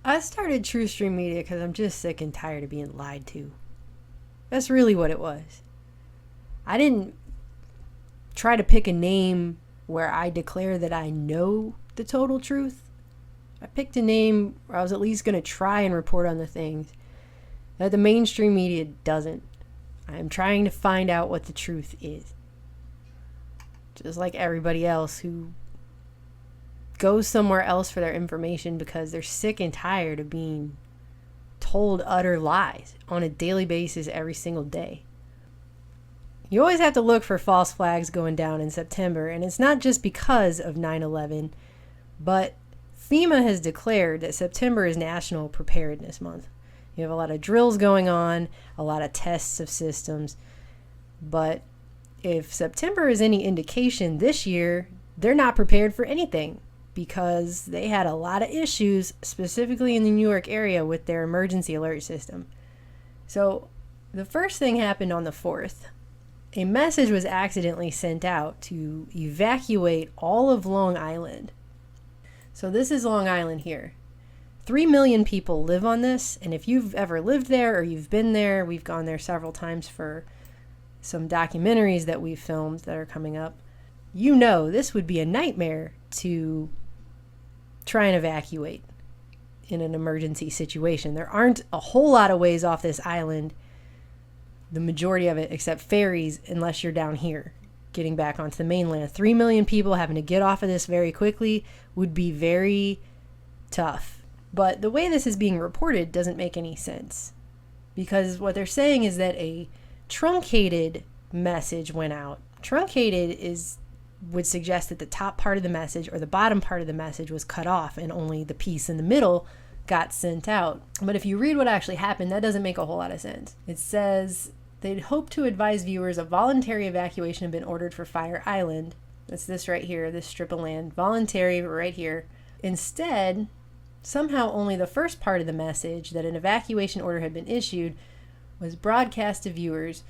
I started Truthstream Media because I'm just sick and tired of being lied to. That's really what it was. I didn't try to pick a name where I declare that I know the total truth. I picked a name where I was at least going to try and report on the things that the mainstream media doesn't. I am trying to find out what the truth is. Just like everybody else who goes somewhere else for their information because they're sick and tired of being told utter lies on a daily basis every single day. You always have to look for false flags going down in September, and it's not just because of 9/11, but FEMA has declared that September is National Preparedness Month. You have a lot of drills going on, a lot of tests of systems, but if September is any indication, this year they're not prepared for anything because they had a lot of issues, specifically in the New York area, with their emergency alert system. So the first thing happened on the 4th. A message was accidentally sent out to evacuate all of Long Island. So this is Long Island here. 3 million people live on this, and if you've ever lived there or you've been there, we've gone there several times for some documentaries that we've filmed that are coming up. You know this would be a nightmare to try and evacuate in an emergency situation. There aren't a whole lot of ways off this island, the majority of it, except ferries, unless you're down here getting back onto the mainland. 3 million people having to get off of this very quickly would be very tough. But the way this is being reported doesn't make any sense, because what they're saying is that a truncated message went out. Truncated would suggest that the top part of the message or the bottom part of the message was cut off and only the piece in the middle got sent out. But if you read what actually happened, that doesn't make a whole lot of sense. It says they'd hope to advise viewers a voluntary evacuation had been ordered for Fire Island. That's this right here, this strip of land. Voluntary right here. Instead, somehow only the first part of the message, that an evacuation order had been issued, was broadcast to viewers.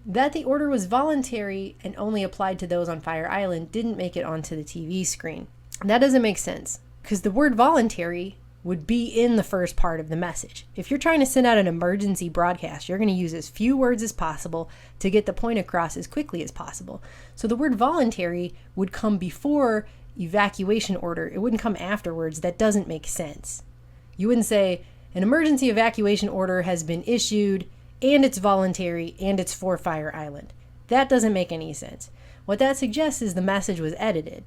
That the order was voluntary and only applied to those on Fire Island didn't make it onto the TV screen. That doesn't make sense, because the word voluntary would be in the first part of the message. If you're trying to send out an emergency broadcast, you're going to use as few words as possible to get the point across as quickly as possible. So the word voluntary would come before evacuation order. It wouldn't come afterwards. That doesn't make sense. You wouldn't say an emergency evacuation order has been issued and it's voluntary and it's for Fire Island. That doesn't make any sense. What that suggests is the message was edited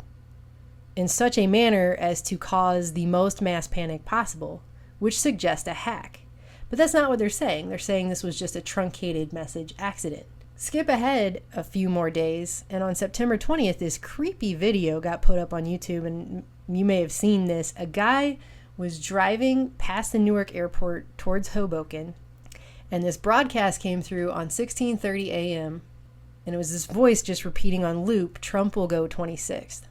in such a manner as to cause the most mass panic possible, which suggests a hack. But that's not what they're saying. They're saying this was just a truncated message accident. Skip ahead a few more days, and on September 20th, this creepy video got put up on YouTube, and you may have seen this. A guy was driving past the Newark airport towards Hoboken, and this broadcast came through on 16:30 a.m., and it was this voice just repeating on loop, "Trump will go 26th."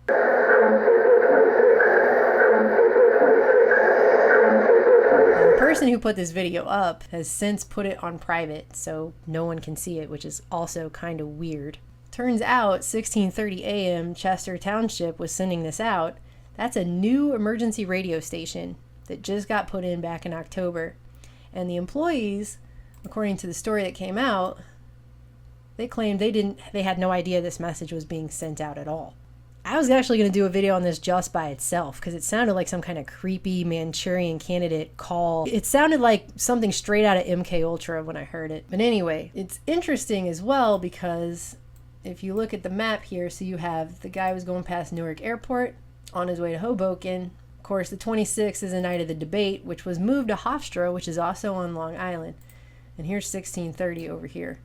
The person who put this video up has since put it on private, so no one can see it, which is also kind of weird. Turns out 16:30 a.m. Chester Township was sending this out. That's a new emergency radio station that just got put in back in October. And the employees, according to the story that came out, they claimed they had no idea this message was being sent out at all. I was actually going to do a video on this just by itself because it sounded like some kind of creepy Manchurian Candidate call. It sounded like something straight out of MK Ultra when I heard it. But anyway, it's interesting as well because if you look at the map here, so you have the guy was going past Newark Airport on his way to Hoboken. Of course, the 26th is the night of the debate, which was moved to Hofstra, which is also on Long Island. And here's 1630 over here.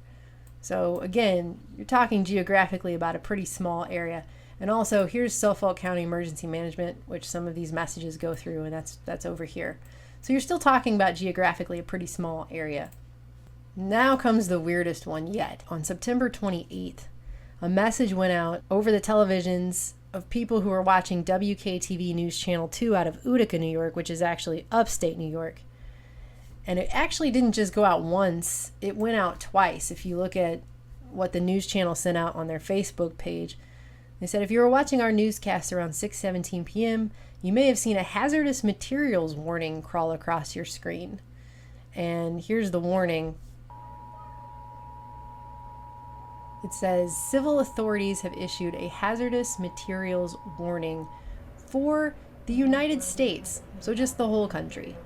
So again, you're talking geographically about a pretty small area. And also, here's Suffolk County Emergency Management, which some of these messages go through, and that's over here. So you're still talking about geographically a pretty small area. Now comes the weirdest one yet. On September 28th, a message went out over the televisions of people who were watching WKTV News Channel 2 out of Utica, New York, which is actually upstate New York. And it actually didn't just go out once, it went out twice. If you look at what the news channel sent out on their Facebook page, they said, if you were watching our newscast around 6:17 p.m., you may have seen a hazardous materials warning crawl across your screen. And here's the warning. It says, civil authorities have issued a hazardous materials warning for the United States, so just the whole country,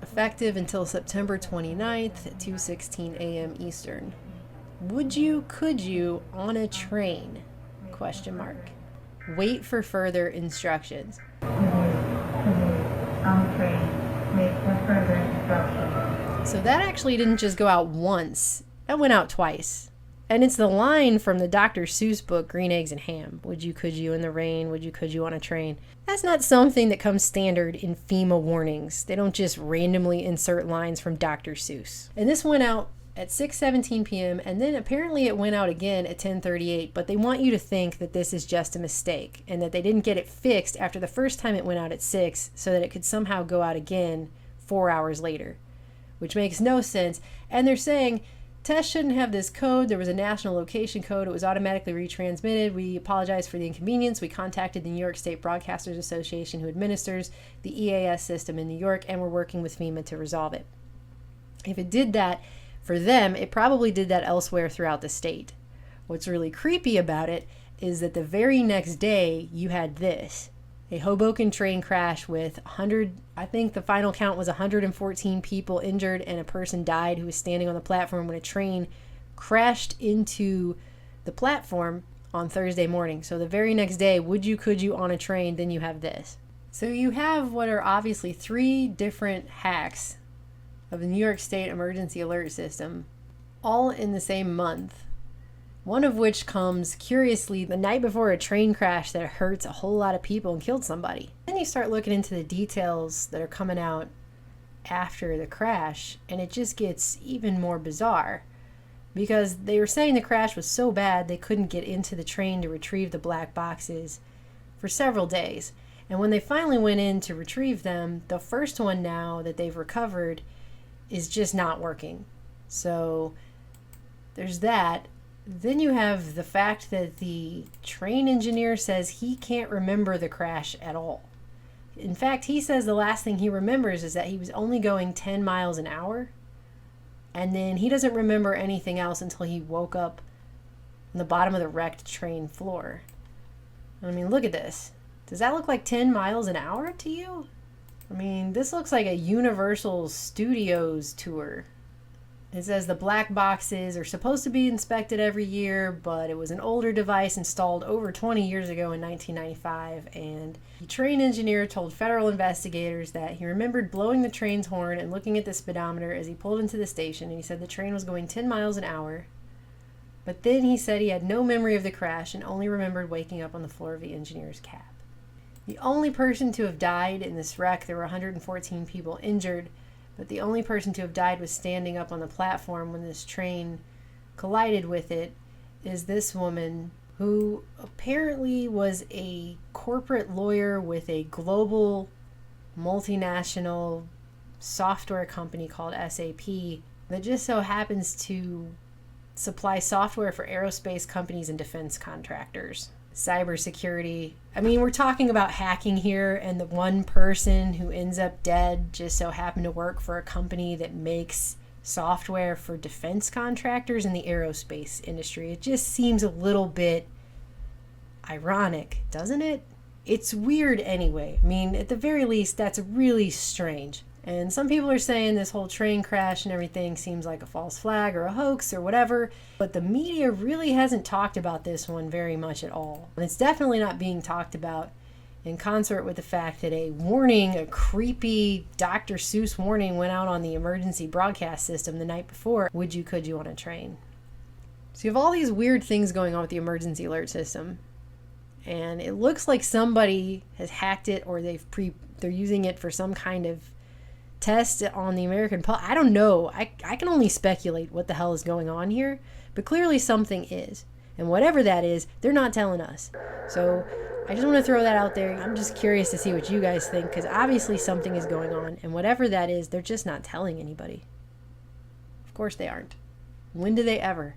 effective until September 29th at 2:16 a.m. Eastern. Could you, on a train? ? Wait for further instructions. So that actually didn't just go out once, that went out twice. And it's the line from the Dr. Seuss book, Green Eggs and Ham. Could you in the rain? Could you on a train? That's not something that comes standard in FEMA warnings. They don't just randomly insert lines from Dr. Seuss. And this went out at 6:17 p.m. and then apparently it went out again at 10:38, but they want you to think that this is just a mistake and that they didn't get it fixed after the first time it went out at 6 so that it could somehow go out again 4 hours later, which makes no sense. And they're saying, tests shouldn't have this code. There was a national location code. It was automatically retransmitted. We apologize for the inconvenience. We contacted the New York State Broadcasters Association, who administers the EAS system in New York, and we're working with FEMA to resolve it. If it did that for them, it probably did that elsewhere throughout the state. What's really creepy about it is that the very next day you had this. A Hoboken train crash with 100, I think the final count was 114 people injured, and a person died who was standing on the platform when a train crashed into the platform on Thursday morning. So the very next day, could you on a train, then you have this. So you have what are obviously 3 different hacks of the New York State Emergency Alert System, all in the same month. One of which comes, curiously, the night before a train crash that hurts a whole lot of people and killed somebody. Then you start looking into the details that are coming out after the crash, and it just gets even more bizarre. Because they were saying the crash was so bad they couldn't get into the train to retrieve the black boxes for several days. And when they finally went in to retrieve them, the first one now that they've recovered is just not working. So there's that. Then you have the fact that the train engineer says he can't remember the crash at all. In fact, he says the last thing he remembers is that he was only going 10 miles an hour. And then he doesn't remember anything else until he woke up on the bottom of the wrecked train floor. I mean, look at this. Does that look like 10 miles an hour to you? I mean, this looks like a Universal Studios tour. It says the black boxes are supposed to be inspected every year, but it was an older device installed over 20 years ago in 1995, and the train engineer told federal investigators that he remembered blowing the train's horn and looking at the speedometer as he pulled into the station, and he said the train was going 10 miles an hour. But then he said he had no memory of the crash and only remembered waking up on the floor of the engineer's cab. The only person to have died in this wreck, there were 114 people injured, but the only person to have died was standing up on the platform when this train collided with it, is this woman who apparently was a corporate lawyer with a global multinational software company called SAP that just so happens to supply software for aerospace companies and defense contractors. Cybersecurity. I mean, we're talking about hacking here, and the one person who ends up dead just so happened to work for a company that makes software for defense contractors in the aerospace industry. It just seems a little bit ironic, doesn't it? It's weird anyway. I mean, at the very least, that's really strange. And some people are saying this whole train crash and everything seems like a false flag or a hoax or whatever, but the media really hasn't talked about this one very much at all. And it's definitely not being talked about in concert with the fact that a warning, a creepy Dr. Seuss warning, went out on the emergency broadcast system the night before. Could you on a train? So you have all these weird things going on with the emergency alert system, and it looks like somebody has hacked it, or they're using it for some kind of test on the American public. I don't know. I can only speculate what the hell is going on here, but clearly something is. And whatever that is, they're not telling us. So I just want to throw that out there. I'm just curious to see what you guys think, because obviously something is going on, and whatever that is, they're just not telling anybody. Of course they aren't. When do they ever?